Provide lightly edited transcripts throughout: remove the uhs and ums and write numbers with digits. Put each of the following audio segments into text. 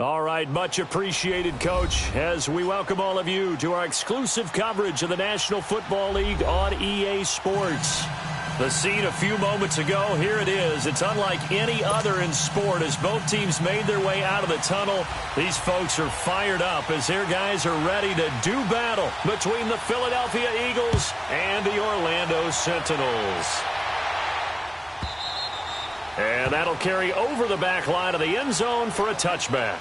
All right, much appreciated, Coach, as we welcome all of you to our exclusive coverage of the National Football League on EA Sports. The scene a few moments ago, here it is. It's unlike any other in sport as both teams made their way out of the tunnel. These folks are fired up as their guys are ready to do battle between the Philadelphia Eagles and the Orlando Sentinels. And that'll carry over the back line of the end zone for a touchback.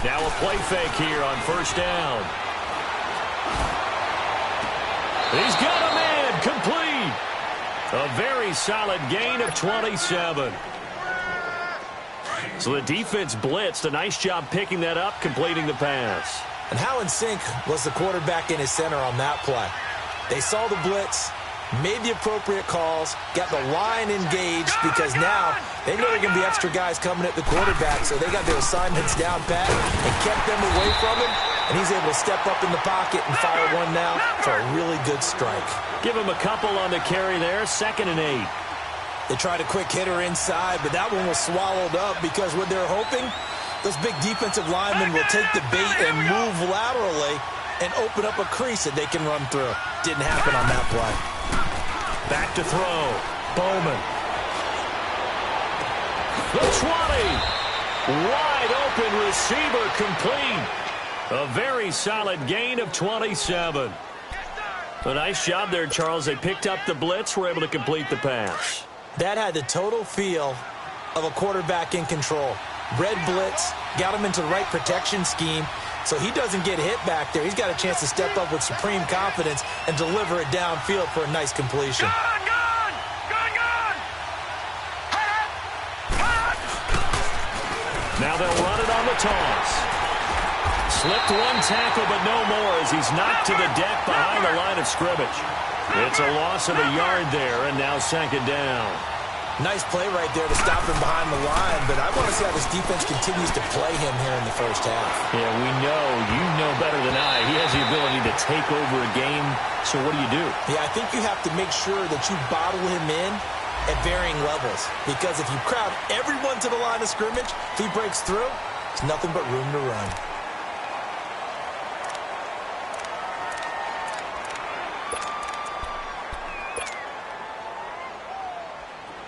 Now a play fake here on first down. He's got a man complete. A very solid gain of 27. So the defense blitzed. A nice job picking that up, completing the pass. And how in sync was the quarterback in his center on that play? They saw the blitz, made the appropriate calls, got the line engaged because now they know there are going to be extra guys coming at the quarterback, so they got their assignments down pat and kept them away from him, and he's able to step up in the pocket and fire one now for a really good strike. Give him a couple on the carry there, 2nd and 8. They tried a quick hitter inside, but that one was swallowed up because what they're hoping, those big defensive linemen will take the bait and move laterally and open up a crease that they can run through. Didn't happen on that play. Back to throw. Bowman. The 20. Wide open receiver complete. A very solid gain of 27. A nice job there, Charles. They picked up the blitz, were able to complete the pass. That had the total feel of a quarterback in control. Red blitz, got him into the right protection scheme, so he doesn't get hit back there. He's got a chance to step up with supreme confidence and deliver it downfield for a nice completion. Now they'll run it on the toss. Slipped one tackle, but no more as he's knocked to the deck behind the line of scrimmage. It's a loss of a yard there, and now 2nd down. Nice play right there to stop him behind the line, but I want to see how this defense continues to play him here in the first half. Yeah, you know better than I. He has the ability to take over a game, so what do? Yeah, I think you have to make sure that you bottle him in at varying levels, because if you crowd everyone to the line of scrimmage, if he breaks through, there's nothing but room to run.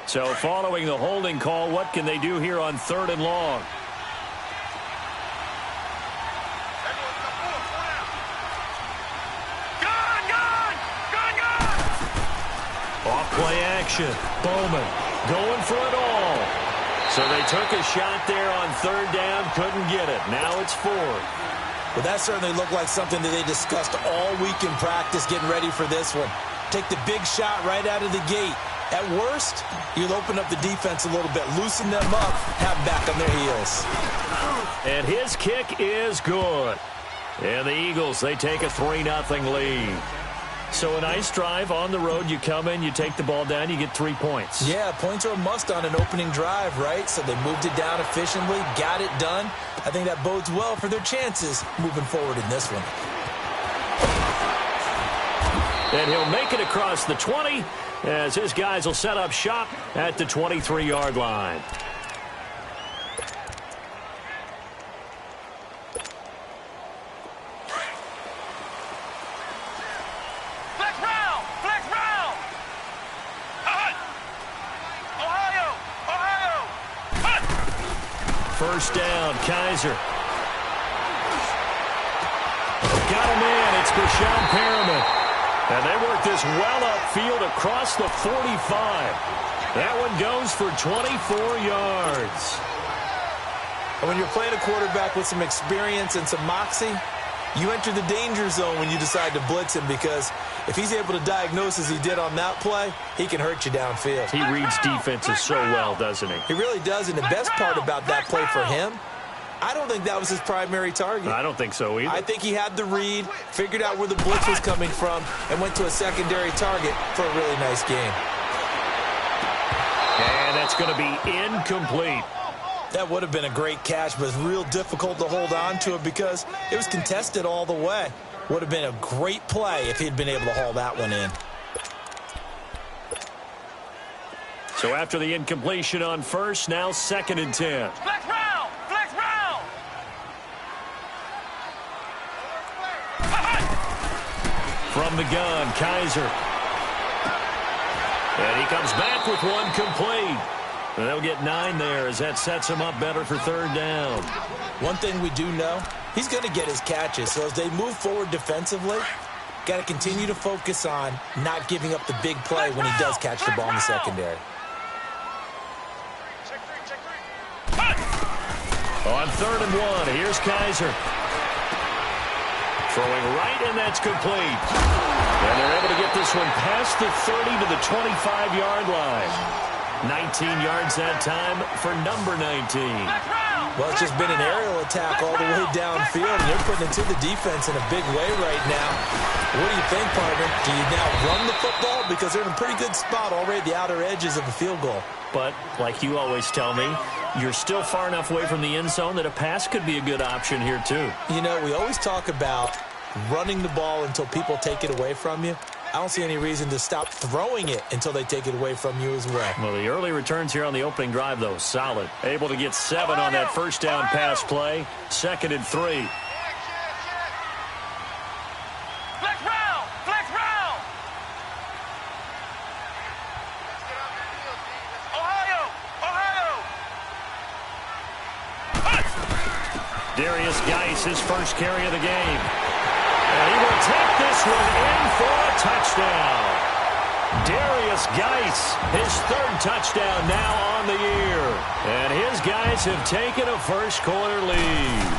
So following the holding call, what can they do here on 3rd and long? Off play action. Bowman going for it all. So they took a shot there on 3rd down, couldn't get it. Now it's 4th. Well, that certainly looked like something that they discussed all week in practice getting ready for this one. Take the big shot right out of the gate. At worst, you'll open up the defense a little bit, loosen them up, have them back on their heels. And his kick is good. And the Eagles, they take a 3-0 lead. So a nice drive on the road. You come in, you take the ball down, you get 3 points. Yeah, points are a must on an opening drive, right? So they moved it down efficiently, got it done. I think that bodes well for their chances moving forward in this one. And he'll make it across the 20 as his guys will set up shop at the 23-yard line. First down, Kaiser. Got him in. It's Bashawn Perriman. And they work this well upfield across the 45. That one goes for 24 yards. And when you're playing a quarterback with some experience and some moxie, You enter the danger zone when you decide to blitz him, because if he's able to diagnose as he did on that play, he can hurt you downfield. He reads defenses so well, doesn't he? He really does, and the best part about that play for him, I don't think that was his primary target. I don't think so either. I think he had the read, figured out where the blitz was coming from, and went to a secondary target for a really nice game. And that's going to be incomplete. That would have been a great catch, but it's real difficult to hold on to it because it was contested all the way. Would have been a great play if he'd been able to haul that one in. So after the incompletion on first, now 2nd and 10. Flex round! Flex round! From the gun, Kaiser. And he comes back with one complete. And they'll get 9 there as that sets him up better for 3rd down. One thing we do know, he's going to get his catches. So as they move forward defensively, got to continue to focus on not giving up the big play when he does catch the ball in the secondary. On 3rd and 1, here's Kaiser. Throwing right, and that's complete. And they're able to get this one past the 30 to the 25-yard line. 19 yards that time for number 19. Well, it's just been an aerial attack all the way downfield, and they're putting it to the defense in a big way right now. What do you think, partner? Do you now run the football? Because they're in a pretty good spot already at the outer edges of the field goal. But, like you always tell me, you're still far enough away from the end zone that a pass could be a good option here, too. You know, we always talk about running the ball until people take it away from you. I don't see any reason to stop throwing it until they take it away from you as well. Well, the early returns here on the opening drive, though, solid. Able to get 7 on that first down pass play. 2nd and 3. Flex round! Flex round! Ohio! Ohio! Darius Geis, his first carry of the game. And he will take this one in for a touchdown. Darius Geis, his 3rd touchdown now on the year. And his guys have taken a first-quarter lead.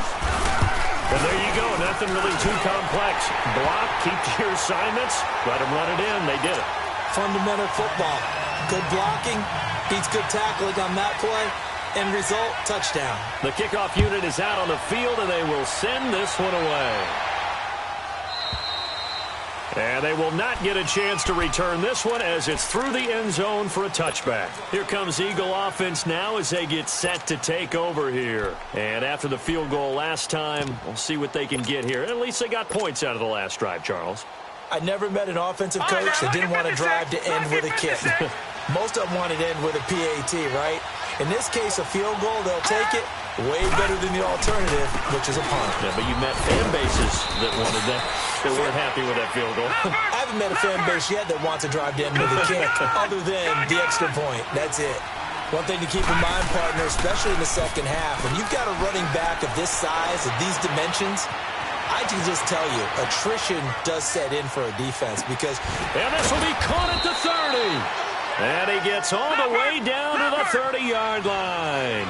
And there you go, nothing really too complex. Block, keep to your assignments, let them run it in. They did it. Fundamental football. Good blocking, beats good tackling on that play. End result, touchdown. The kickoff unit is out on the field, and they will send this one away. And they will not get a chance to return this one as it's through the end zone for a touchback. Here comes Eagle offense now as they get set to take over here. And after the field goal last time, we'll see what they can get here. At least they got points out of the last drive, Charles. I never met an offensive coach that didn't want to drive to end with a kick. Most of them wanted to end with a PAT, right? In this case, a field goal, they'll take it. Way better than the alternative, which is a punt. Yeah, but you met fan bases that wanted that, that weren't happy with that field goal. I haven't met a fan base yet that wants to drive to end with a kick, other than the extra point. That's it. One thing to keep in mind, partner, especially in the second half, when you've got a running back of this size, of these dimensions, I can just tell you, attrition does set in for a defense because... And this will be caught at the 30. And he gets all the way down to the 30-yard line.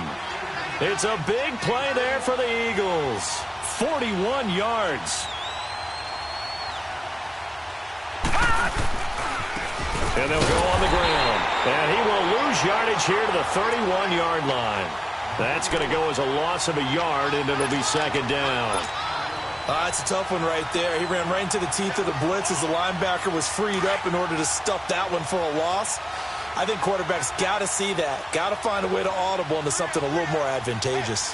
It's a big play there for the Eagles. 41 yards. And they'll go on the ground. And he will lose yardage here to the 31-yard line. That's going to go as a loss of a yard, and it'll be 2nd down. That's a tough one right there. He ran right into the teeth of the blitz as the linebacker was freed up in order to stuff that one for a loss. I think quarterbacks got to see that. Got to find a way to audible into something a little more advantageous.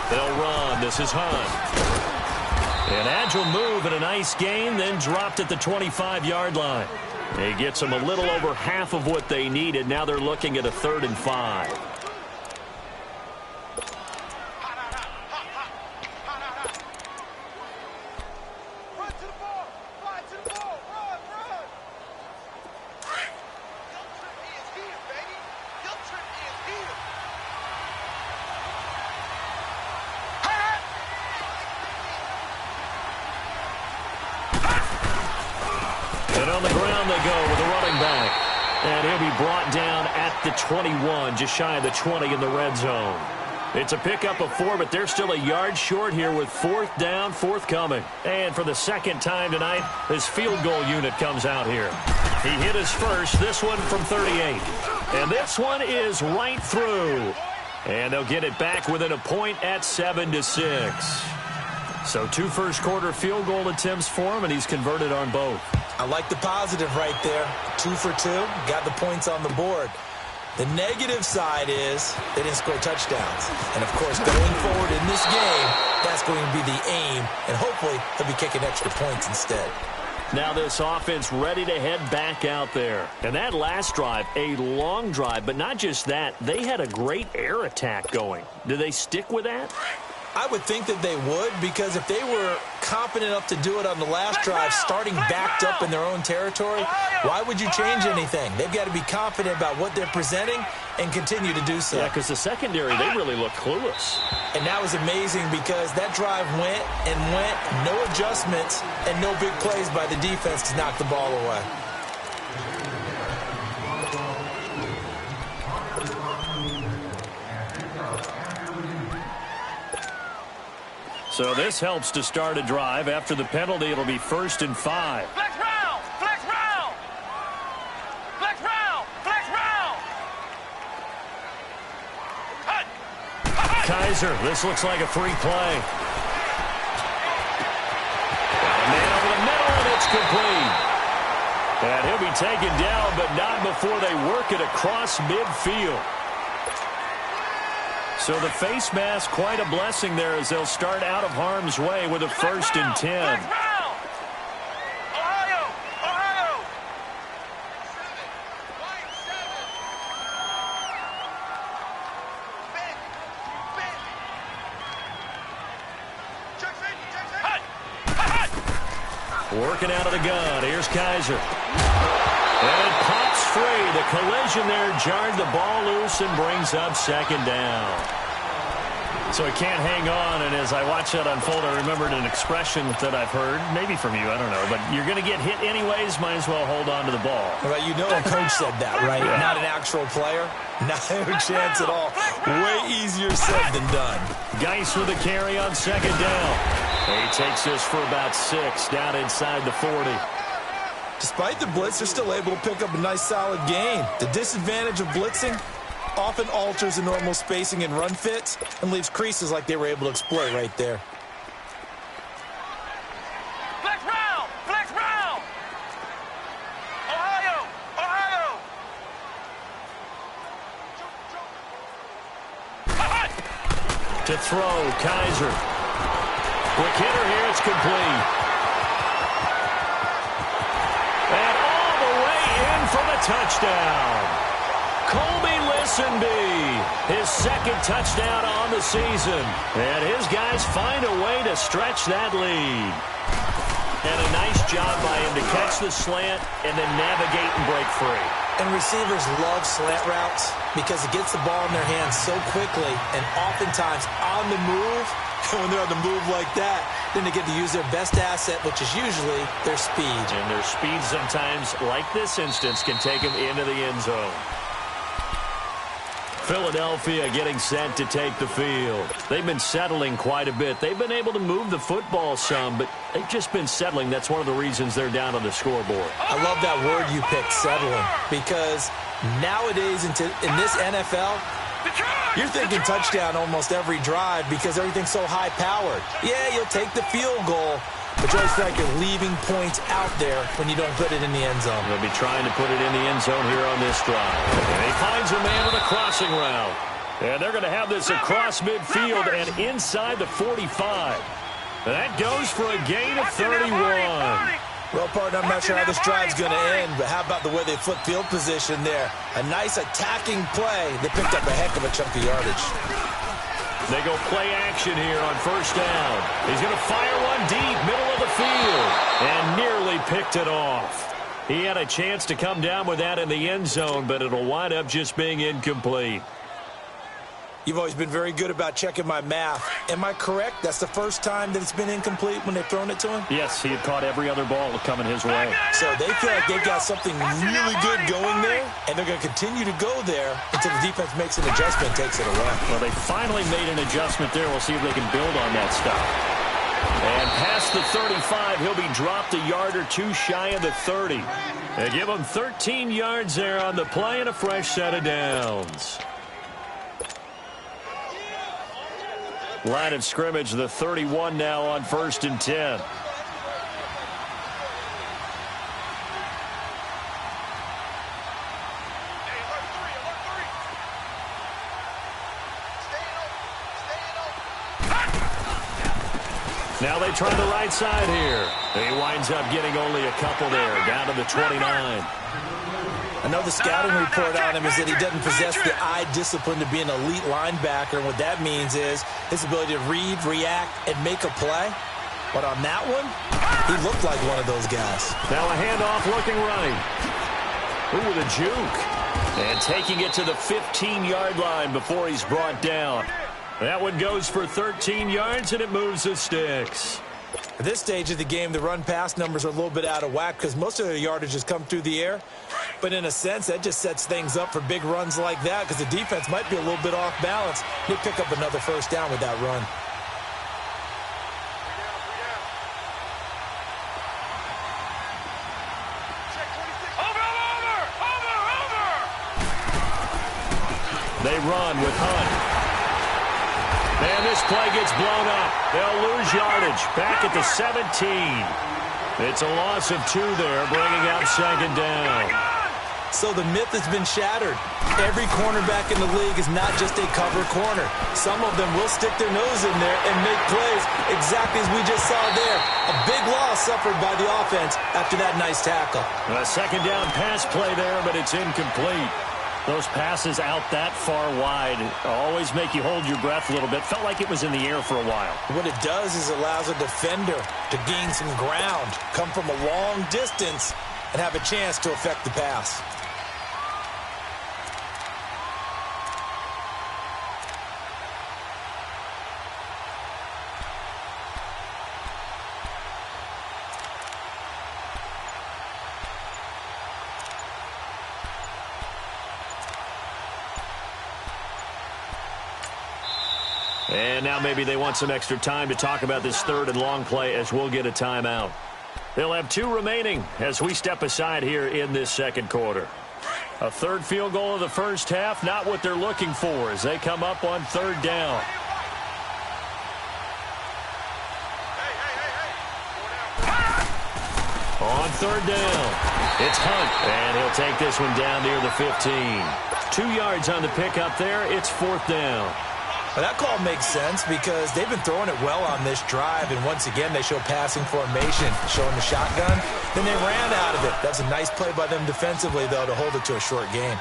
They'll run. This is Hunt. An agile move and a nice gain, then dropped at the 25-yard line. He gets them a little over half of what they needed. Now they're looking at a 3rd and 5. On the ground they go with a running back. And he'll be brought down at the 21, just shy of the 20 in the red zone. It's a pickup of 4, but they're still a yard short here with 4th down, forthcoming. And for the second time tonight, this field goal unit comes out here. He hit his first, this one from 38. And this one is right through. And they'll get it back within a point at 7-6. So 2 first-quarter field goal attempts for him, and he's converted on both. I like the positive right there. 2 for 2, got the points on the board. The negative side is they didn't score touchdowns. And, of course, going forward in this game, that's going to be the aim, and hopefully he'll be kicking extra points instead. Now this offense ready to head back out there. And that last drive, a long drive, but not just that, they had a great air attack going. Do they stick with that? I would think that they would, because if they were confident enough to do it on the last drive, starting backed up in their own territory, why would you change anything? They've got to be confident about what they're presenting and continue to do so. Yeah, because the secondary, they really look clueless. And that was amazing because that drive went and went, no adjustments, and no big plays by the defense to knock the ball away. So this helps to start a drive. After the penalty, it'll be 1st and 5. Flex round! Flex round! Flex round! Flex round! Hut! Kaiser, this looks like a free play. Man over the middle, and it's complete. And he'll be taken down, but not before they work it across midfield. So the face mask, quite a blessing there as they'll start out of harm's way with a 1st and 10. Ohio! Ohio! Working out of the gun. Here's Kaiser. And it pops free. The collision there jarred the ball loose and brings up 2nd down. So he can't hang on, and as I watch that unfold, I remembered an expression that I've heard, maybe from you, I don't know, but you're going to get hit anyways, might as well hold on to the ball. Well, you know a coach said that, right? Yeah. Not an actual player. Not a chance at all. Way easier said than done. Geis with a carry on 2nd down. He takes this for about 6, down inside the 40. Despite the blitz, they're still able to pick up a nice, solid gain. The disadvantage of blitzing often alters the normal spacing and run fits and leaves creases like they were able to exploit right there. Flex round! Flex round! Ohio! Ohio! To throw, Kaiser. Quick hitter here, it's complete. And all the way in for the touchdown. Colby Listenby, his 2nd touchdown on the season. And his guys find a way to stretch that lead. And a nice job by him to catch the slant and then navigate and break free. And receivers love slant routes because it gets the ball in their hands so quickly and oftentimes on the move. And when they're on the move like that, then they get to use their best asset, which is usually their speed. And their speed sometimes, like this instance, can take them into the end zone. Philadelphia getting set to take the field. They've been settling quite a bit. They've been able to move the football some, but they've just been settling. That's one of the reasons they're down on the scoreboard. I love that word you picked, settling, because nowadays in this NFL, you're thinking touchdown almost every drive because everything's so high-powered. Yeah, you'll take the field goal, but you always feel like you're leaving points out there when you don't put it in the end zone. They'll be trying to put it in the end zone here on this drive. And he finds a man with a crossing route. And they're going to have this across midfield and inside the 45. And that goes for a gain of 31. Well, partner, I'm not sure how this drive's going to end, but how about the way they flip field position there? A nice attacking play. They picked up a heck of a chunk of yardage. They go play action here on 1st down. He's going to fire one deep, middle of the field, and nearly picked it off. He had a chance to come down with that in the end zone, but it'll wind up just being incomplete. You've always been very good about checking my math. Am I correct? That's the first time that it's been incomplete when they've thrown it to him? Yes, he had caught every other ball coming his way. So they feel like they've got something really good going there, and they're going to continue to go there until the defense makes an adjustment and takes it away. Well, they finally made an adjustment there. We'll see if they can build on that stuff. And past the 35, he'll be dropped a yard or two shy of the 30. They give him 13 yards there on the play and a fresh set of downs. Line of scrimmage, the 31 now on 1st and 10. Now they try the right side here. He winds up getting only a couple there, down to the 29. I know the scouting report on him is that he doesn't possess the eye discipline to be an elite linebacker. And what that means is his ability to read, react, and make a play. But on that one, he looked like one of those guys. Now a handoff looking right. Ooh, with a juke. And taking it to the 15-yard line before he's brought down. That one goes for 13 yards, and it moves the sticks. At this stage of the game, the run-pass numbers are a little bit out of whack because most of their yardage has come through the air. But in a sense, that just sets things up for big runs like that because the defense might be a little bit off balance. They pick up another first down with that run. They run with Hunt. And this play gets blown up. They'll lose yardage. Back at the 17. It's a loss of 2 there, bringing out 2nd down. So the myth has been shattered. Every cornerback in the league is not just a cover corner. Some of them will stick their nose in there and make plays exactly as we just saw there. A big loss suffered by the offense after that nice tackle. A 2nd down pass play there, but it's incomplete. Those passes out that far wide always make you hold your breath a little bit. Felt like it was in the air for a while. What it does is it allows a defender to gain some ground, come from a long distance, and have a chance to affect the pass. And now maybe they want some extra time to talk about this 3rd and long play as we'll get a timeout. They'll have 2 remaining as we step aside here in this 2nd quarter. A 3rd field goal of the first half, not what they're looking for as they come up on 3rd down. On 3rd down, it's Hunt, and he'll take this one down near the 15. 2 yards on the pickup there. It's 4th down. Well, that call makes sense because they've been throwing it well on this drive, and once again they show passing formation, showing the shotgun. Then they ran out of it. That's a nice play by them defensively, though, to hold it to a short game.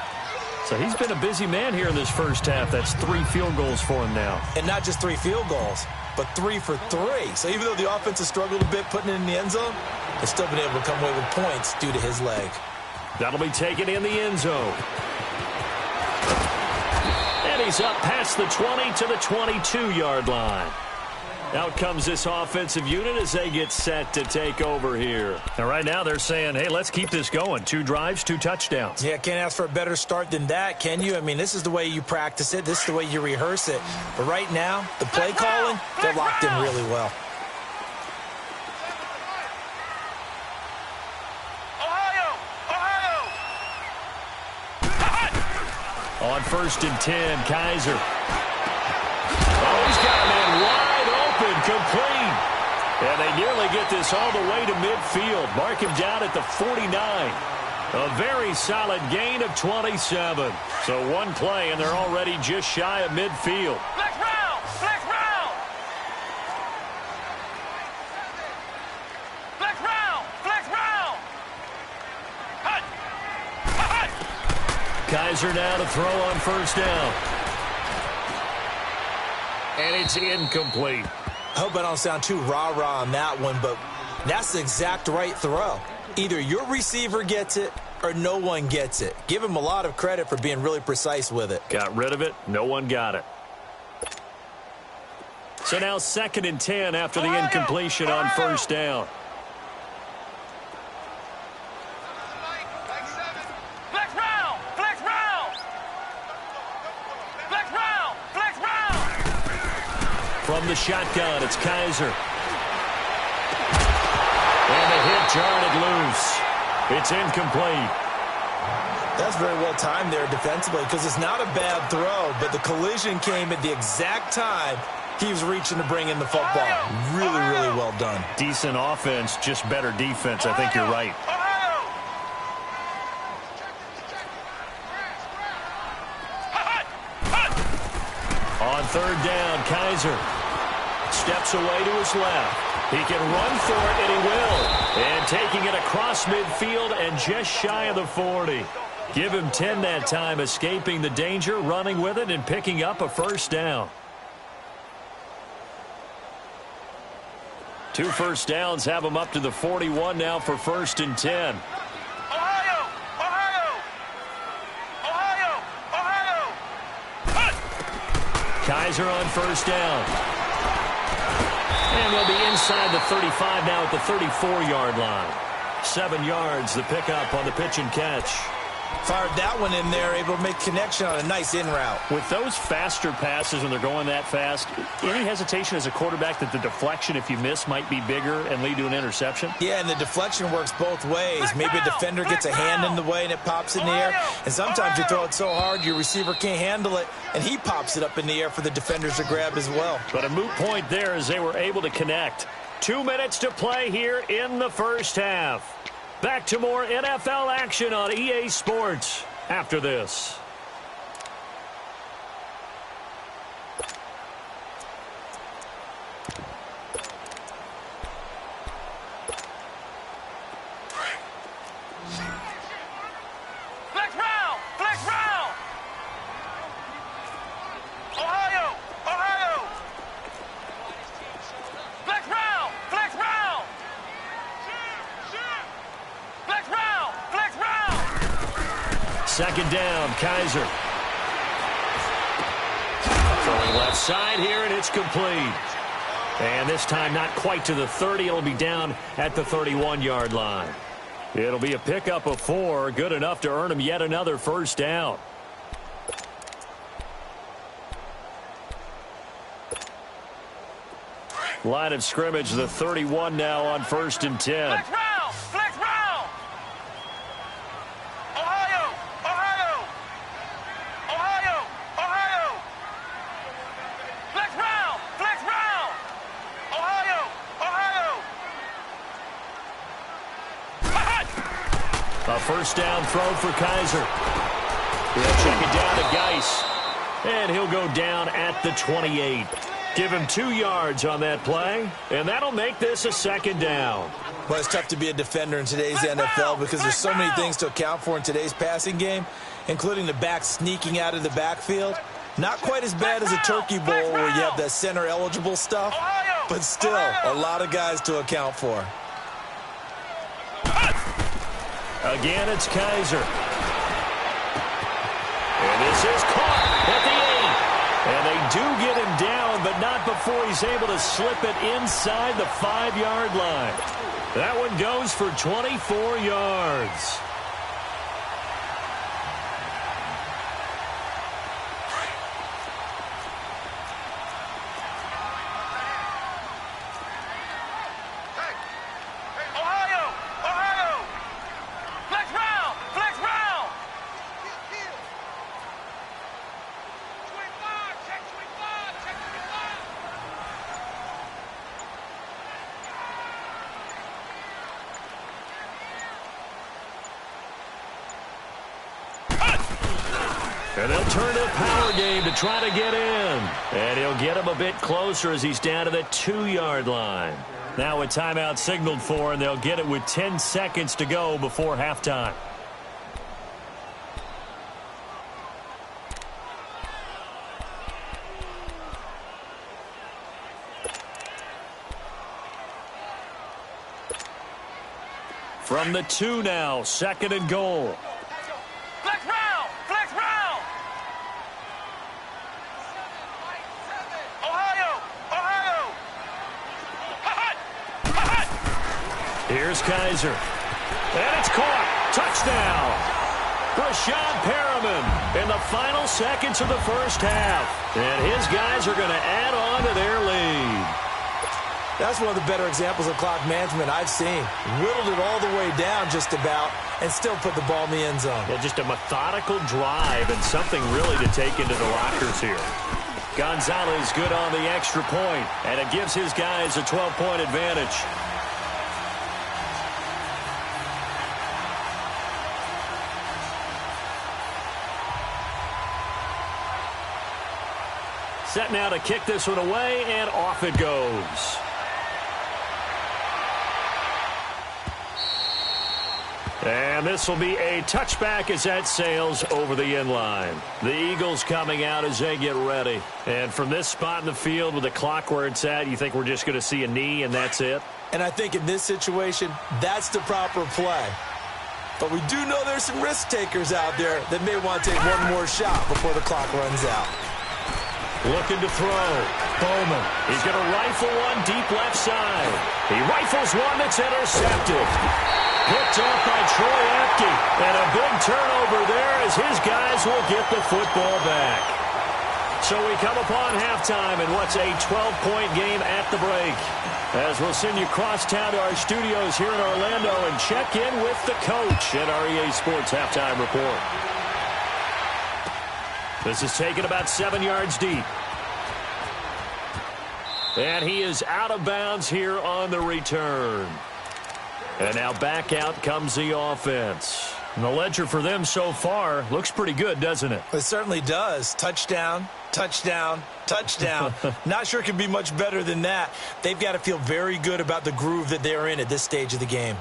So he's been a busy man here in this first half. That's 3 field goals for him now. And not just 3 field goals, but 3 for 3. So even though the offense has struggled a bit putting it in the end zone, they've still been able to come away with points due to his leg. That'll be taken in the end zone. And he's up past the 20 to the 22-yard line. Out comes this offensive unit as they get set to take over here. And right now they're saying, hey, let's keep this going. 2 drives, 2 touchdowns. Yeah, can't ask for a better start than that, can you? I mean, this is the way you practice it. This is the way you rehearse it. But right now, the play calling, they're locked in really well. On 1st and 10, Kaiser. Oh, he's got a man wide open, complete. And they nearly get this all the way to midfield. Mark him down at the 49. A very solid gain of 27. So 1 play, and they're already just shy of midfield. Flex round! Flex round! Flex round! Flex round! Hut! Hut! Kaiser now to throw on 1st down. And it's incomplete. I hope I don't sound too rah-rah on that one, but that's the exact right throw. Either your receiver gets it or no one gets it. Give him a lot of credit for being really precise with it. Got rid of it. No one got it. So now 2nd and 10 after the incompletion on first down. Flex round. Flex round. Flex round. Flex round. From the shotgun, it's Kaiser. And the hit jarred it loose. It's incomplete. That's very well timed there defensively because it's not a bad throw, but the collision came at the exact time he was reaching to bring in the football. Really, really well done. Decent offense, just better defense. I think you're right. On 3rd down, Kaiser steps away to his left. He can run for it, and he will. And taking it across midfield and just shy of the 40. Give him 10 that time, escaping the danger, running with it, and picking up a first down. 2 first downs have him up to the 41 now for 1st and 10. Ohio! Ohio! Ohio! Ohio! Kaiser on 1st down. And they'll be inside the 35 now at the 34-yard line. 7 yards, the pickup on the pitch and catch. Fired that one in there, able to make connection on a nice in route. With those faster passes when they're going that fast, any hesitation as a quarterback that the deflection, if you miss, might be bigger and lead to an interception? Yeah, and the deflection works both ways. Maybe a defender gets a hand in the way and it pops in the air. And sometimes you throw it so hard your receiver can't handle it, and he pops it up in the air for the defenders to grab as well. But a moot point there as they were able to connect. 2 minutes to play here in the first half. Back to more NFL action on EA Sports after this. Flex round. Flex round. Ohio! Ohio! Flex round. Flex round. Flex round. Flex round. 2nd down, Kaiser. Throwing left side here, and it's complete. And this time not quite to the 30. It'll be down at the 31-yard line. It'll be a pickup of 4, good enough to earn him yet another first down. Line of scrimmage, the 31 now on 1st and 10. Flex round. Flex round. Ohio! Ohio! Ohio! Ohio! Flex round. Flex round. Ohio! Ohio! A first down throw for Kaiser. He'll check it down to Geis. And he'll go down at the 28. Give him 2 yards on that play, and that'll make this a 2nd down. Well, it's tough to be a defender in today's NFL because there's so many things to account for in today's passing game, including the back sneaking out of the backfield. Not quite as bad as a turkey bowl where you have that center-eligible stuff, but still a lot of guys to account for. Again, it's Kaiser. And this is caught at the 8. And they do get him down, but not before he's able to slip it inside the 5-yard line. That one goes for 24 yards. Ohio! Ohio! Flex round! Flex round! Check 25! Check 25! And they'll turn to a power game to try to get in. And he'll get him a bit closer as he's down to the 2-yard line. Now a timeout signaled for, and they'll get it with 10 seconds to go before halftime. From the 2 now, 2nd and goal. Flex round! Flex round! Ohio! Ohio! Here's Kaiser. And it's caught. Touchdown. Brashad Perriman in the final seconds of the first half. And his guys are going to add on to their lead. That's one of the better examples of clock management I've seen. Whittled it all the way down just about and still put the ball in the end zone. Yeah, just a methodical drive and something really to take into the lockers here. Gonzalez good on the extra point, and it gives his guys a 12-point advantage. Set now to kick this one away, and off it goes. And this will be a touchback as that sails over the end line. The Eagles coming out as they get ready. And from this spot in the field with the clock where it's at, you think we're just going to see a knee and that's it? And I think in this situation, that's the proper play. But we do know there's some risk takers out there that may want to take one more shot before the clock runs out. Looking to throw. Bowman. He's going to rifle one deep left side. He rifles one that's intercepted. Picked off by Troy Apke. And a big turnover there as his guys will get the football back. So we come upon halftime in what's a 12-point game at the break. As we'll send you across town to our studios here in Orlando and check in with the coach at our EA Sports Halftime Report. This is taken about 7 yards deep. And he is out of bounds here on the return. And now back out comes the offense. And the ledger for them so far looks pretty good, doesn't it? It certainly does. Touchdown, touchdown, touchdown. Not sure it can be much better than that. They've got to feel very good about the groove that they're in at this stage of the game.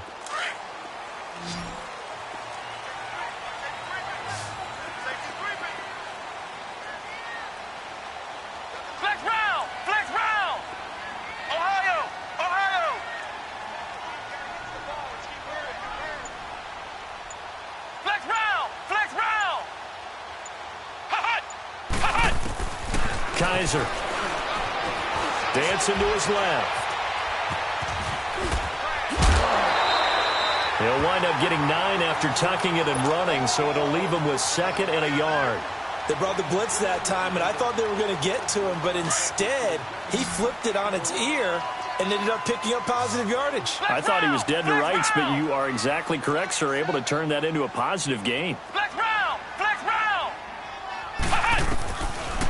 Kaiser dancing to his left. He'll wind up getting 9 after tucking it and running, so it'll leave him with 2nd and a yard. They brought the blitz that time, and I thought they were going to get to him, but instead he flipped it on its ear and ended up picking up positive yardage. I thought he was dead to rights, but you are exactly correct, sir, able to turn that into a positive gain.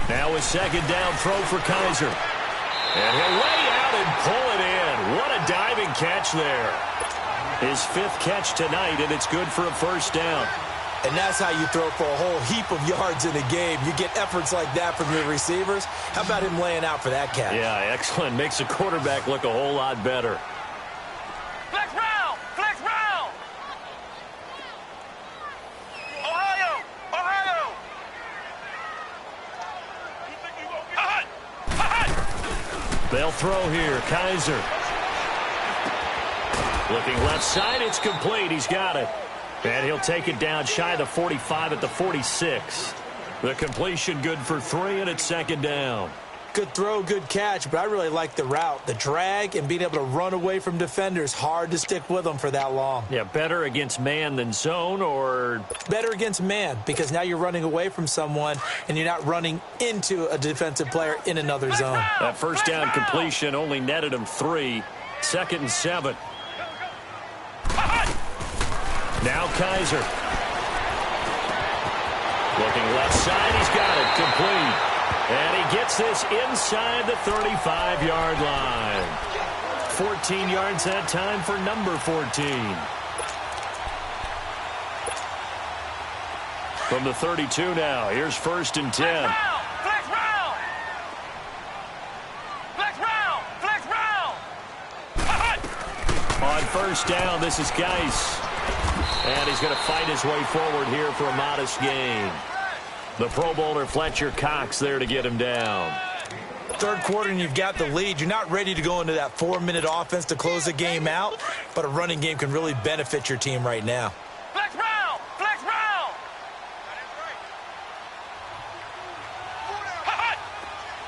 Now a 2nd down throw for Kaiser. And he'll lay out and pull it in. What a diving catch there. His 5th catch tonight, and it's good for a 1st down. And that's how you throw for a whole heap of yards in a game. You get efforts like that from your receivers. How about him laying out for that catch? Yeah, excellent. Makes the quarterback look a whole lot better. Flex round! Flex round! Ohio! Ohio! They'll throw here. Kaiser. Looking left side. It's complete. He's got it. And he'll take it down shy of the 45 at the 46. The completion good for 3, and it's 2nd down. Good throw, good catch, but I really like the route. The drag and being able to run away from defenders. Hard to stick with them for that long. Yeah, better against man than zone, or? Better against man, because now you're running away from someone and you're not running into a defensive player in another zone. That 1st down completion only netted him 3. 2nd and 7. Now Kaiser. Looking left side, he's got it. Complete. And he gets this inside the 35-yard line. 14 yards that time for number 14. From the 32 now, here's 1st and 10. Flex round! Flex round! Flex round! On 1st down, this is Geis. And he's going to fight his way forward here for a modest gain. The Pro Bowler Fletcher Cox there to get him down. 3rd quarter and you've got the lead. You're not ready to go into that 4-minute offense to close the game out, but a running game can really benefit your team right now. Flex round! Flex round!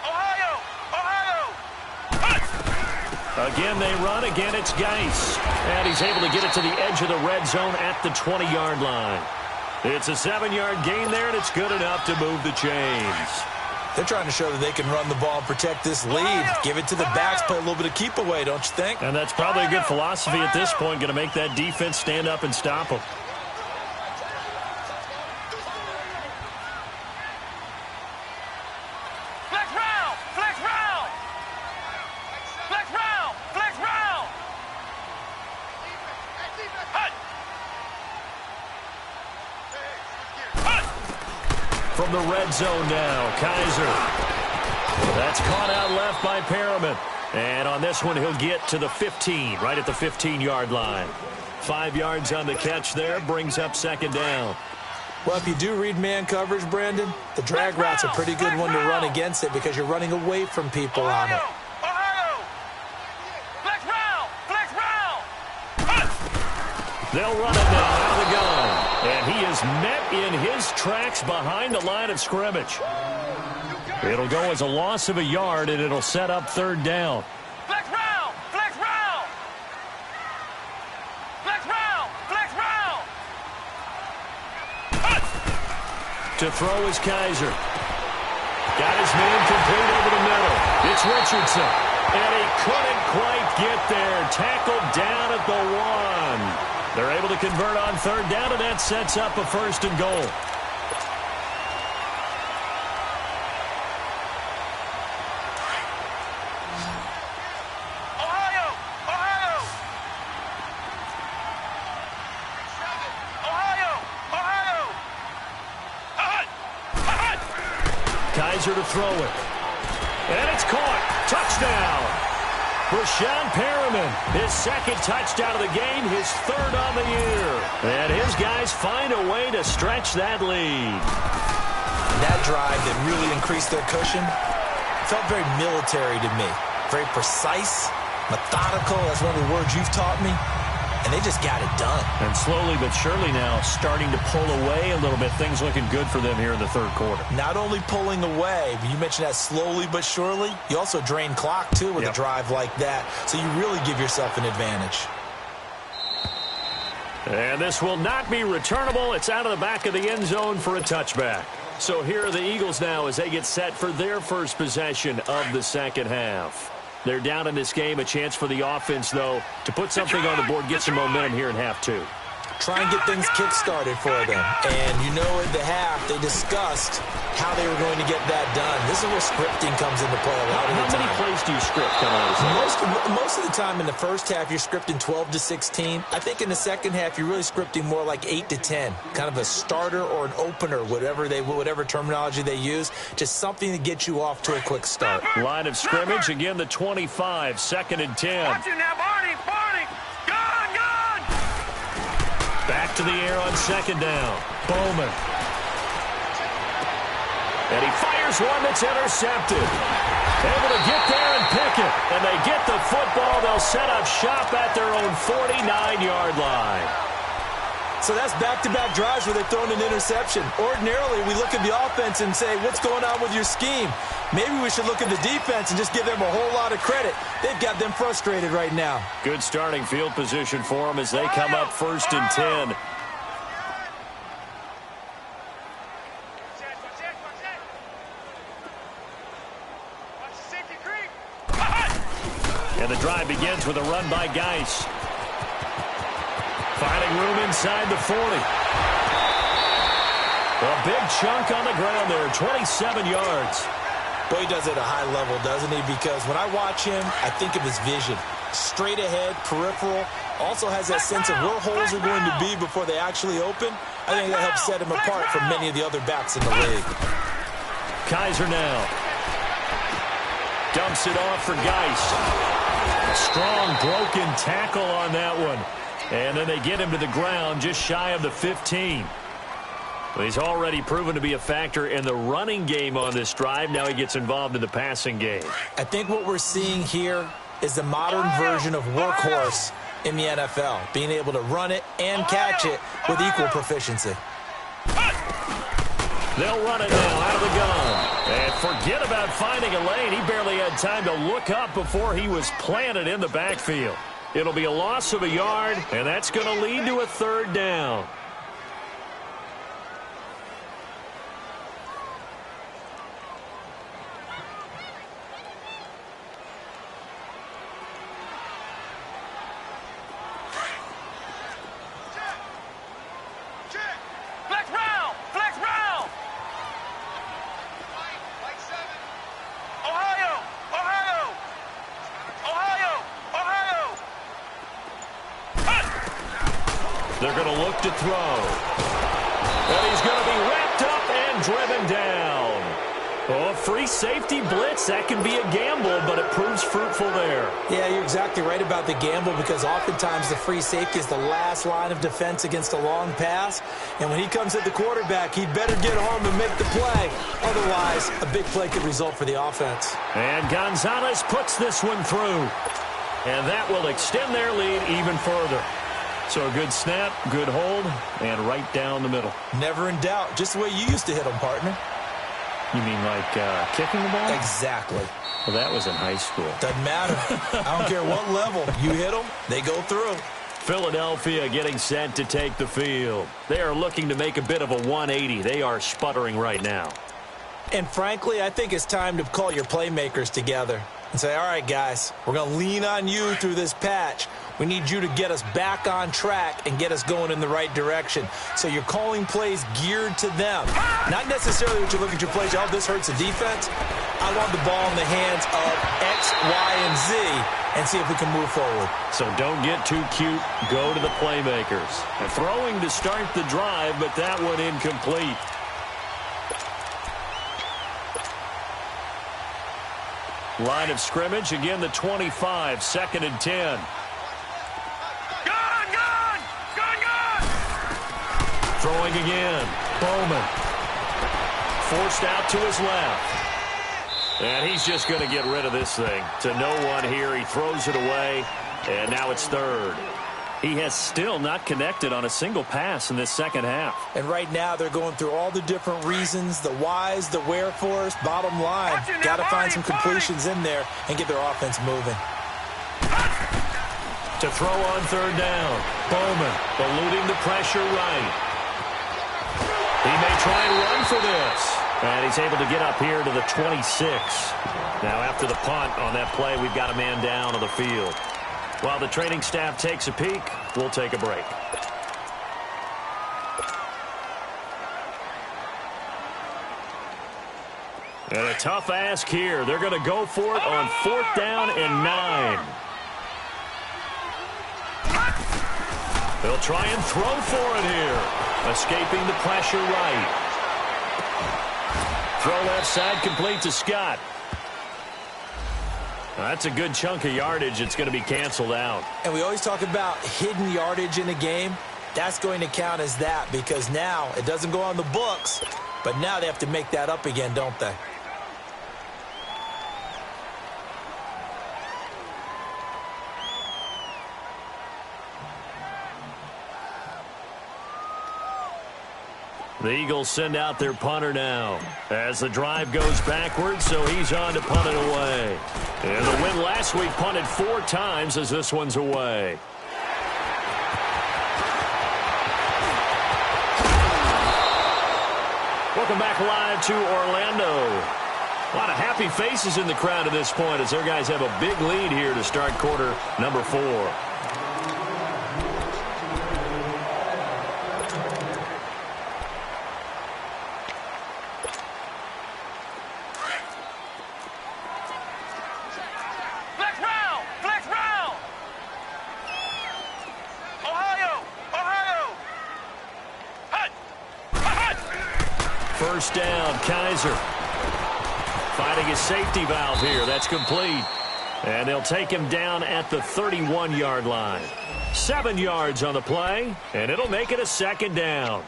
Ohio! Ohio! Again, they run. Again, it's Geis. And he's able to get it to the edge of the red zone at the 20-yard line. It's a 7-yard gain there, and it's good enough to move the chains. They're trying to show that they can run the ball and protect this lead. Give it to the backs, play a little bit of keep away, don't you think? And that's probably a good philosophy at this point, going to make that defense stand up and stop them. From the red zone now, Kaiser. That's caught out left by Perriman. And on this one, he'll get to the 15, right at the 15-yard line. 5 yards on the catch there, brings up second down. Well, if you do read man coverage, Brandon, the drag route's a pretty good one to run against it because you're running away from people on it. They'll run it now out of the gun. And he is met in his tracks behind the line of scrimmage. It'll go as a loss of a yard, and it'll set up third down. Flex round! Flex round! Flex round! Flex round! To throw is Kaiser. Got his man complete over the middle. It's Richardson. And he couldn't quite get there. Tackled down at the 1. They're able to convert on third down, and that sets up a first and goal. Ohio! Ohio! Ohio! Ohio! Kaiser to throw it. And it's caught. Touchdown. Rashawn Perriman, his second touchdown of the game, his third on the year. And his guys find a way to stretch that lead. That drive that really increased their cushion felt very military to me. Very precise, methodical. That's one of the words you've taught me. And they just got it done. And slowly but surely now starting to pull away a little bit. Things looking good for them here in the third quarter. Not only pulling away, but you mentioned that slowly but surely. You also drain clock, too, with a drive like that. So you really give yourself an advantage. And this will not be returnable. It's out of the back of the end zone for a touchback. So here are the Eagles now as they get set for their first possession of the second half. They're down in this game. A chance for the offense, though, to put something on the board, get some momentum here in half two. Try and get things kick-started for them. And you know at the half, they discussed how they were going to get that done. This is where scripting comes into play a lot of the time. How many plays do you script coming out of Most of the time in the first half, you're scripting 12 to 16. I think in the second half, you're really scripting more like 8 to 10. Kind of a starter or an opener, whatever terminology they use. Just something to get you off to a quick start. Line of scrimmage, again, the 25, second and 10. Watch it now, Barney! Barney! Gone! Gone! Back to the air on second down. Bowman. And he fires one that's intercepted. Able to get there and pick it. And they get the football. They'll set up shop at their own 49-yard line. So that's back-to-back drives where they've thrown an interception. Ordinarily, we look at the offense and say, what's going on with your scheme? Maybe we should look at the defense and just give them a whole lot of credit. They've got them frustrated right now. Good starting field position for them as they come up first and 10. And the drive begins with a run by Geis. Finding room inside the 40. A big chunk on the ground there, 27 yards. Boy, he does it at a high level, doesn't he? Because when I watch him, I think of his vision. Straight ahead, peripheral. Also has that sense of where holes are going to be before they actually open. I think that helps set him apart from many of the other backs in the league. Kaiser now. Dumps it off for Geis. Strong broken tackle on that one. And then they get him to the ground just shy of the 15. Well, he's already proven to be a factor in the running game on this drive. Now he gets involved in the passing game. I think what we're seeing here is the modern version of workhorse in the NFL, being able to run it and catch it with equal proficiency. They'll run it now out of the gun. And forget about finding a lane. He barely had time to look up before he was planted in the backfield. It'll be a loss of a yard, and that's going to lead to a third down. They're going to look to throw. And he's going to be wrapped up and driven down. Oh, free safety blitz. That can be a gamble, but it proves fruitful there. Yeah, you're exactly right about the gamble because oftentimes the free safety is the last line of defense against a long pass. And when he comes at the quarterback, he'd better get home and make the play. Otherwise, a big play could result for the offense. And Gonzalez puts this one through. And that will extend their lead even further. So a good snap, good hold, and right down the middle. Never in doubt. Just the way you used to hit them, partner. You mean like kicking the ball? Exactly. Well, that was in high school. Doesn't matter. I don't care what level. You hit them, they go through. Philadelphia getting set to take the field. They are looking to make a bit of a 180. They are sputtering right now. And frankly, I think it's time to call your playmakers together and say, all right, guys, we're going to lean on you through this patch. We need you to get us back on track and get us going in the right direction. So you're calling plays geared to them. Not necessarily what you look at your plays, oh, this hurts the defense. I want the ball in the hands of X, Y, and Z and see if we can move forward. So don't get too cute. Go to the playmakers. And throwing to start the drive, but that one incomplete. Line of scrimmage, again the 25, 2nd and 10. Throwing again. Bowman. Forced out to his left. And he's just going to get rid of this thing. To no one here. He throws it away. And now it's 3rd. He has still not connected on a single pass in this second half. And right now they're going through all the different reasons, the whys, the wherefores. Bottom line, got to find some completions in there and get their offense moving. To throw on 3rd down. Bowman eluding the pressure right. He may try and run for this. And he's able to get up here to the 26. Now after the punt on that play, we've got a man down on the field. While the training staff takes a peek, we'll take a break. And a tough ask here. They're going to go for it on 4th down and 9. They'll try and throw for it here. Escaping the pressure right. Throw left side complete to Scott. That's a good chunk of yardage. It's going to be canceled out. And we always talk about hidden yardage in a game. That's going to count as that because now it doesn't go on the books, but now they have to make that up again, don't they? The Eagles send out their punter now as the drive goes backwards, so he's on to punt it away. And the win last week punted 4 times as this one's away. Welcome back live to Orlando. A lot of happy faces in the crowd at this point as their guys have a big lead here to start quarter number 4. First down, Kaiser. Finding his safety valve here. That's complete. And they'll take him down at the 31-yard line. 7 yards on the play, and it'll make it a 2nd down.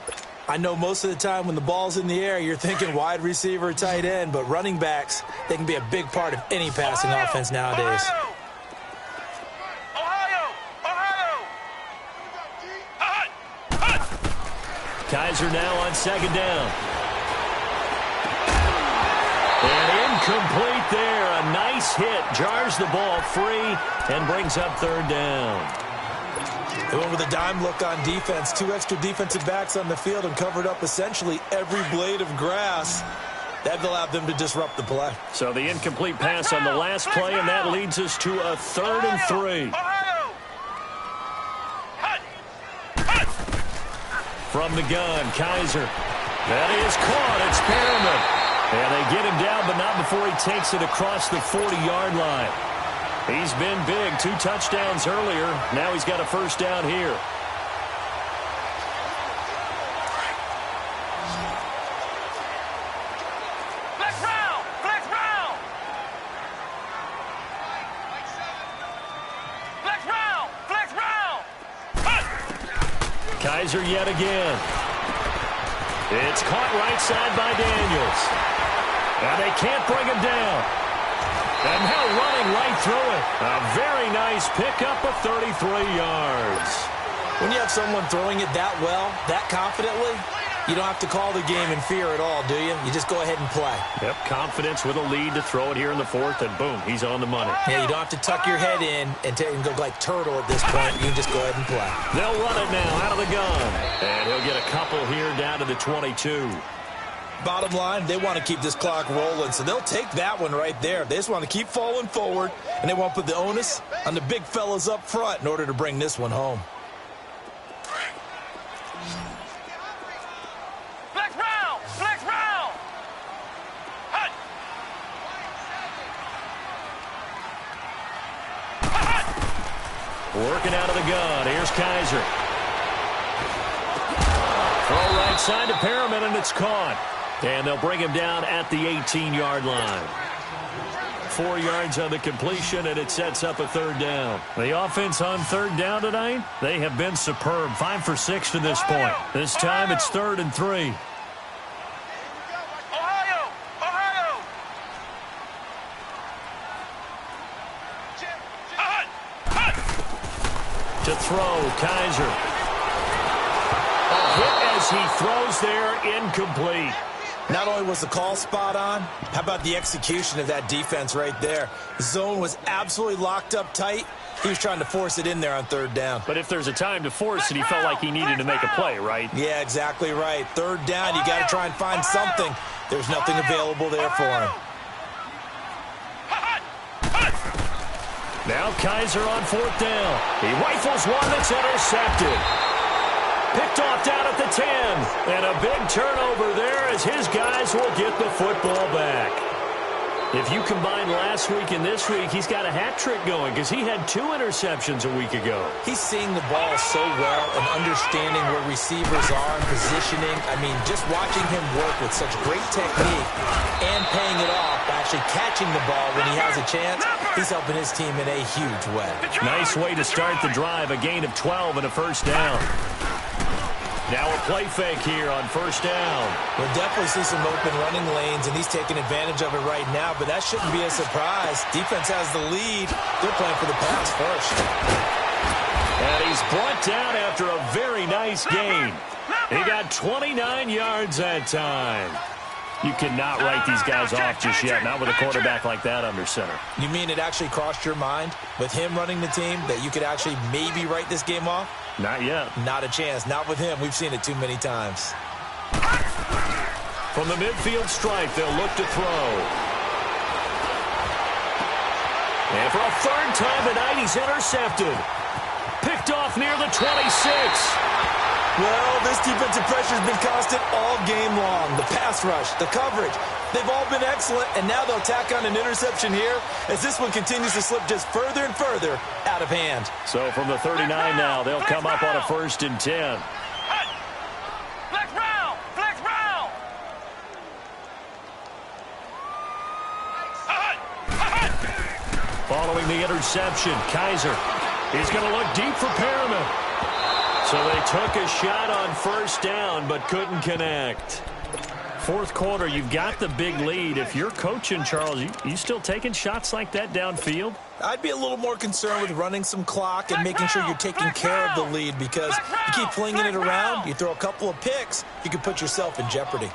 I know most of the time when the ball's in the air, you're thinking wide receiver, tight end, but running backs, they can be a big part of any passing offense nowadays. Kaiser now on 2nd down. And he Incomplete there. A nice hit. Jars the ball free and brings up third down. They went with a dime look on defense. 2 extra defensive backs on the field and covered up essentially every blade of grass. That allowed them to disrupt the play. So the incomplete pass on the last play, and that leads us to a 3rd and 3. From the gun, Kaiser. That is caught. It's Perriman. And they get him down, but not before he takes it across the 40-yard line. He's been big. 2 touchdowns earlier. Now he's got a first down here. Kaiser yet again. It's caught right side by Daniels. And they can't bring him down. And now running right through it. A very nice pickup of 33 yards. When you have someone throwing it that well, that confidently, you don't have to call the game in fear at all, do you? You just go ahead and play. Yep, confidence with a lead to throw it here in the 4th, and boom, he's on the money. Yeah, you don't have to tuck your head in and go like turtle at this point. You can just go ahead and play. They'll run it now out of the gun. And he'll get a couple here down to the 22. Bottom line, they want to keep this clock rolling, so they'll take that one right there. They just want to keep falling forward, and they want to put the onus on the big fellas up front in order to bring this one home. Working out of the gun. Here's Kaiser. Throw right side to Perriman, and it's caught. And they'll bring him down at the 18-yard line. 4 yards on the completion, and it sets up a 3rd down. The offense on 3rd down tonight, they have been superb. 5 for 6 to this point. This time it's 3rd and 3. To throw, Kaiser. A hit as he throws there, incomplete. Not only was the call spot on, how about the execution of that defense right there? The zone was absolutely locked up tight. He was trying to force it in there on 3rd down. But if there's a time to force it, he felt like he needed to make a play, right? Yeah, exactly right. 3rd down, you got to try and find something. There's nothing available there for him. Now Kaiser on 4th down. He rifles one that's intercepted. Picked off down at the 10. And a big turnover there as his guys will get the football back. If you combine last week and this week, he's got a hat trick going because he had 2 interceptions a week ago. He's seeing the ball so well and understanding where receivers are and positioning. I mean, just watching him work with such great technique and paying it off, actually catching the ball when he has a chance, he's helping his team in a huge way. Nice way to start the drive, a gain of 12 and a first down. Now a play fake here on 1st down. We'll definitely see some open running lanes, and he's taking advantage of it right now, but that shouldn't be a surprise. Defense has the lead. They're playing for the pass first. And he's brought down after a very nice gain. He got 29 yards that time. You cannot write these guys off just yet, not with a quarterback like that under center. You mean it actually crossed your mind with him running the team that you could actually maybe write this game off? Not yet. Not a chance. Not with him. We've seen it too many times. From the midfield stripe, they'll look to throw. And for a 3rd time tonight, he's intercepted. Picked off near the 26. Well, this defensive pressure has been constant all game long. The pass rush, the coverage, they've all been excellent, and now they'll tack on an interception here as this one continues to slip just further and further out of hand. So from the 39 now, they'll come up on a 1st and 10. Flex round! Flex round! Following the interception, Kaiser is going to look deep for Perriman. So they took a shot on 1st down, but couldn't connect. 4th quarter, you've got the big lead. If you're coaching, Charles, you still taking shots like that downfield? I'd be a little more concerned with running some clock and making sure you're taking care of the lead, because you keep flinging it around, you throw a couple of picks, you can put yourself in jeopardy.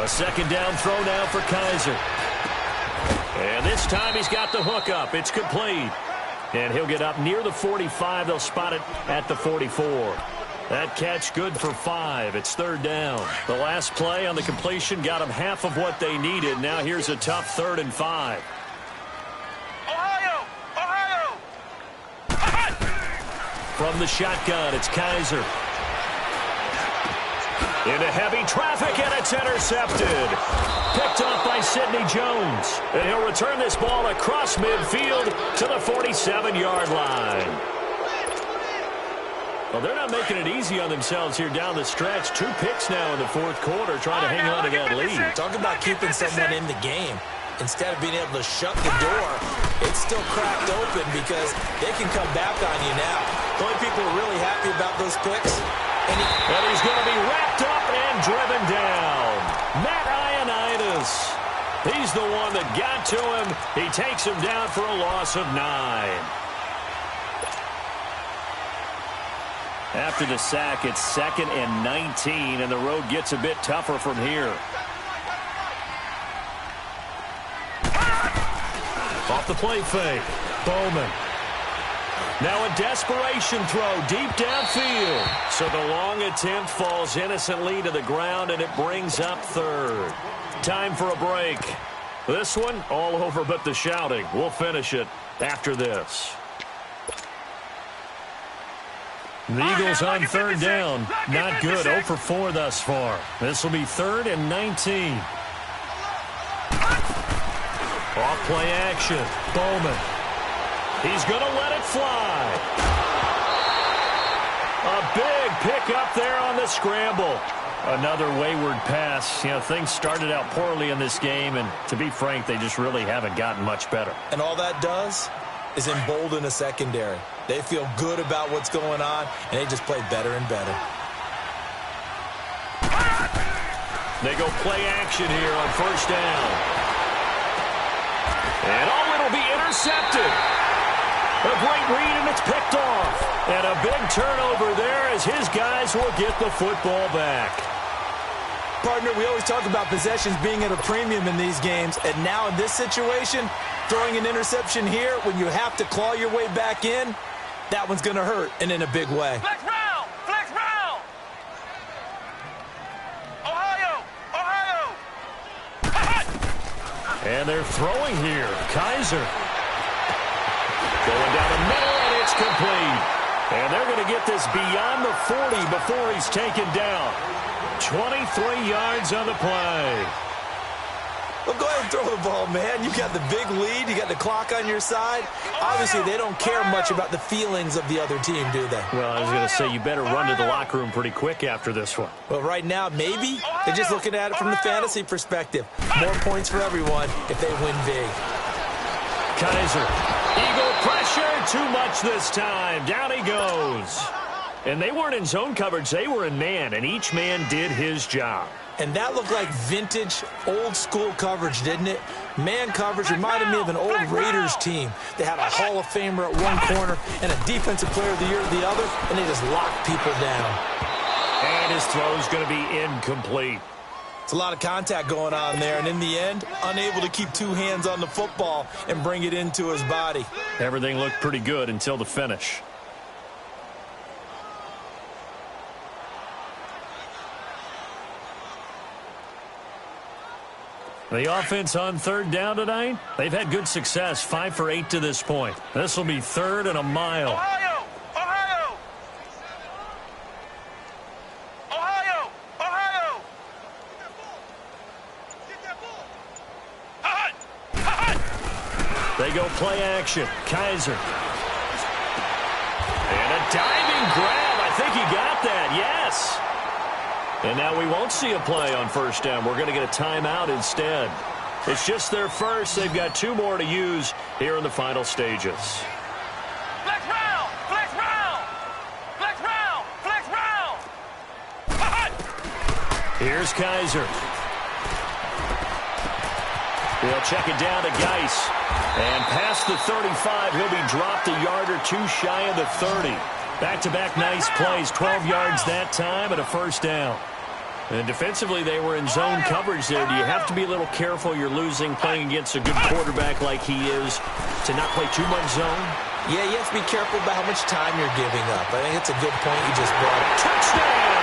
A second down throw now for Kaiser. And this time he's got the hook up. It's complete. And he'll get up near the 45. They'll spot it at the 44. That catch good for 5. It's third down. The last play on the completion got them half of what they needed. Now here's a tough 3rd and 5. Ohio! From the shotgun, it's Kaiser. Into heavy traffic, and it's intercepted. Picked off by Sidney Jones. And he'll return this ball across midfield to the 47-yard line. Well, they're not making it easy on themselves here down the stretch. 2 picks now in the 4th quarter trying to hang on to that lead. Talk about keeping someone in the game. Instead of being able to shut the door, it's still cracked open because they can come back on you now. The only people who are really happy about those picks. And he's going to be wrapped up and driven down. Matt Ioannidis. He's the one that got to him. He takes him down for a loss of 9. After the sack, it's 2nd and 19, and the road gets a bit tougher from here. Off the play fake. Bowman. Now a desperation throw deep downfield. So the long attempt falls innocently to the ground, and it brings up 3rd. Time for a break. This one, all over but the shouting. We'll finish it after this. The Eagles on 3rd down. Not good. 0 for 4 thus far. This will be 3rd and 19. Off play action. Bowman. He's going to let it fly. A big pick up there on the scramble. Another wayward pass. You know, things started out poorly in this game, and to be frank, they just really haven't gotten much better. And all that does is embolden a secondary. They feel good about what's going on, and they just play better and better. They go play action here on 1st down. And it'll be intercepted. A great read, and it's picked off. And a big turnover there as his guys will get the football back. Partner, we always talk about possessions being at a premium in these games, and now in this situation, throwing an interception here when you have to claw your way back in, that one's going to hurt, and in a big way. Flex round! Flex round! Ohio! And they're throwing here. Kaiser. Going down the middle, and it's complete. And they're going to get this beyond the 40 before he's taken down. 23 yards on the play. Well, go ahead and throw the ball, man. You got the big lead. You got the clock on your side. Obviously, they don't care much about the feelings of the other team, do they? Well, I was going to say, you better run to the locker room pretty quick after this one. Well, right now, maybe. They're just looking at it from the fantasy perspective. More points for everyone if they win big. Kaiser. Eagle pressure. Too much this time. Down he goes. And they weren't in zone coverage. They were in man, and each man did his job. And that looked like vintage, old-school coverage, didn't it? Man coverage reminded me of an old Raiders team. They had a Hall of Famer at one corner and a Defensive Player of the Year at the other, and they just locked people down. And his throw's going to be incomplete. It's a lot of contact going on there, and in the end, unable to keep two hands on the football and bring it into his body. Everything looked pretty good until the finish. The offense on third down tonight, they've had good success, 5 for 8 to this point. This will be third and a mile. Ohio! Ohio! Ohio! Ohio! They go play action. Kaiser. And a diving grab. I think he got that. Yes. And now we won't see a play on first down. We're going to get a timeout instead. It's just their first. They've got 2 more to use here in the final stages. Flex round! Flex round! Flex round! Flex round! Here's Kaiser. They'll check it down to Geis. And past the 35, he'll be dropped a yard or 2 shy of the 30. Back-to-back nice plays, 12 yards that time and a first down. And defensively, they were in zone coverage there. Do you have to be a little careful? You're losing playing against a good quarterback like he is to not play too much zone? Yeah, you have to be careful about how much time you're giving up. I think it's a good point you just brought up. Touchdown!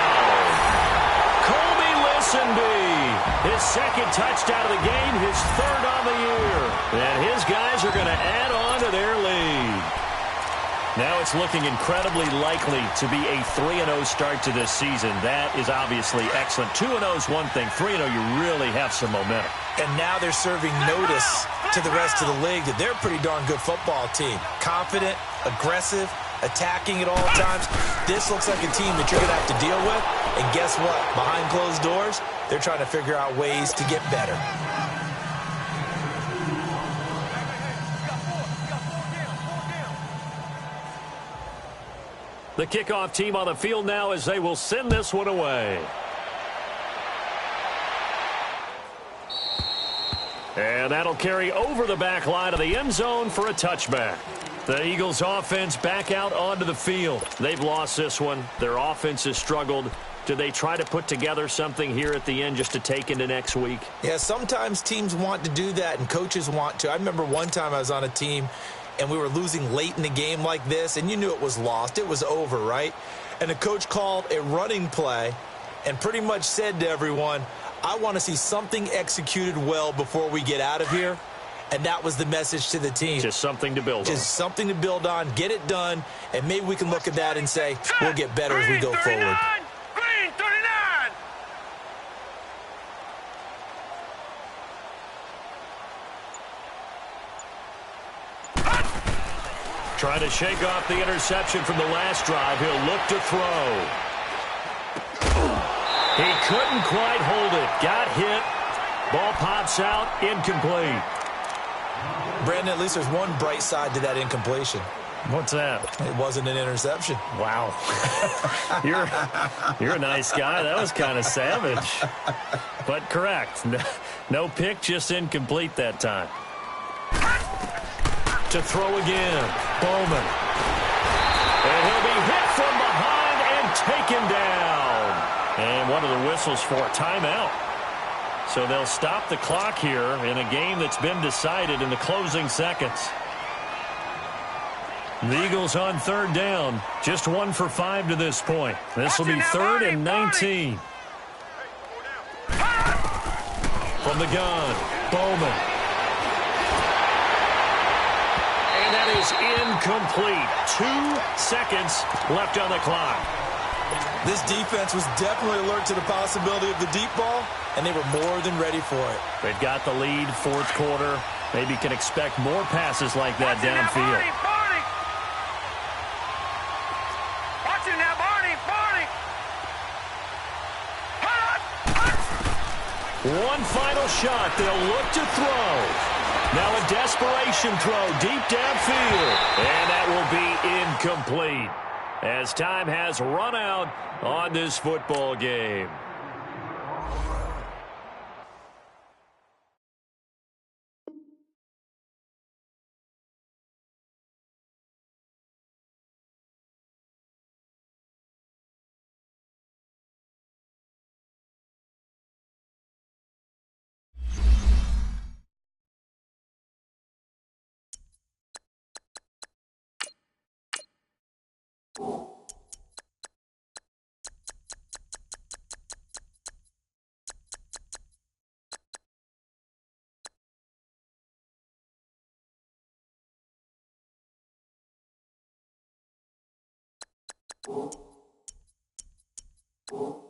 Colby Listenby. His second touchdown of the game, his third on the year. And his guys are going to add on to their lead. Now it's looking incredibly likely to be a 3-0 start to this season. That is obviously excellent. 2-0 is one thing. 3-0, you really have some momentum. And now they're serving notice to the rest of the league that they're a pretty darn good football team. Confident, aggressive, attacking at all times. This looks like a team that you're going to have to deal with. And guess what? Behind closed doors, they're trying to figure out ways to get better. The kickoff team on the field now as they will send this one away. And that'll carry over the back line of the end zone for a touchback. The Eagles offense back out onto the field. They've lost this one. Their offense has struggled. Do they try to put together something here at the end just to take into next week? Yeah, sometimes teams want to do that and coaches want to. I remember one time I was on a team and we were losing late in the game like this, and you knew it was lost. It was over, right? And the coach called a running play and pretty much said to everyone, I want to see something executed well before we get out of here. And that was the message to the team. Just something to build on. Just something to build on, get it done, and maybe we can look at that and say, we'll get better as we go forward. Green 39. Trying to shake off the interception from the last drive. He'll look to throw. He couldn't quite hold it. Got hit. Ball pops out. Incomplete. Brandon, at least there's one bright side to that incompletion. What's that? It wasn't an interception. Wow. You're a nice guy. That was kind of savage. But correct. No pick, just incomplete that time. To throw again. Bowman. And he'll be hit from behind and taken down. And one of the whistles for a timeout. So they'll stop the clock here in a game that's been decided in the closing seconds. The Eagles on third down. Just 1 for 5 to this point. This will be 3rd and 19. From the gun, Bowman. And that is incomplete. 2 seconds left on the clock. This defense was definitely alert to the possibility of the deep ball, and they were more than ready for it. They've got the lead, 4th quarter. Maybe can expect more passes like that downfield. Barney. Watch it now, Barney. One final shot. They'll look to throw. Now a desperation throw deep downfield. And that will be incomplete as time has run out on this football game. Oh.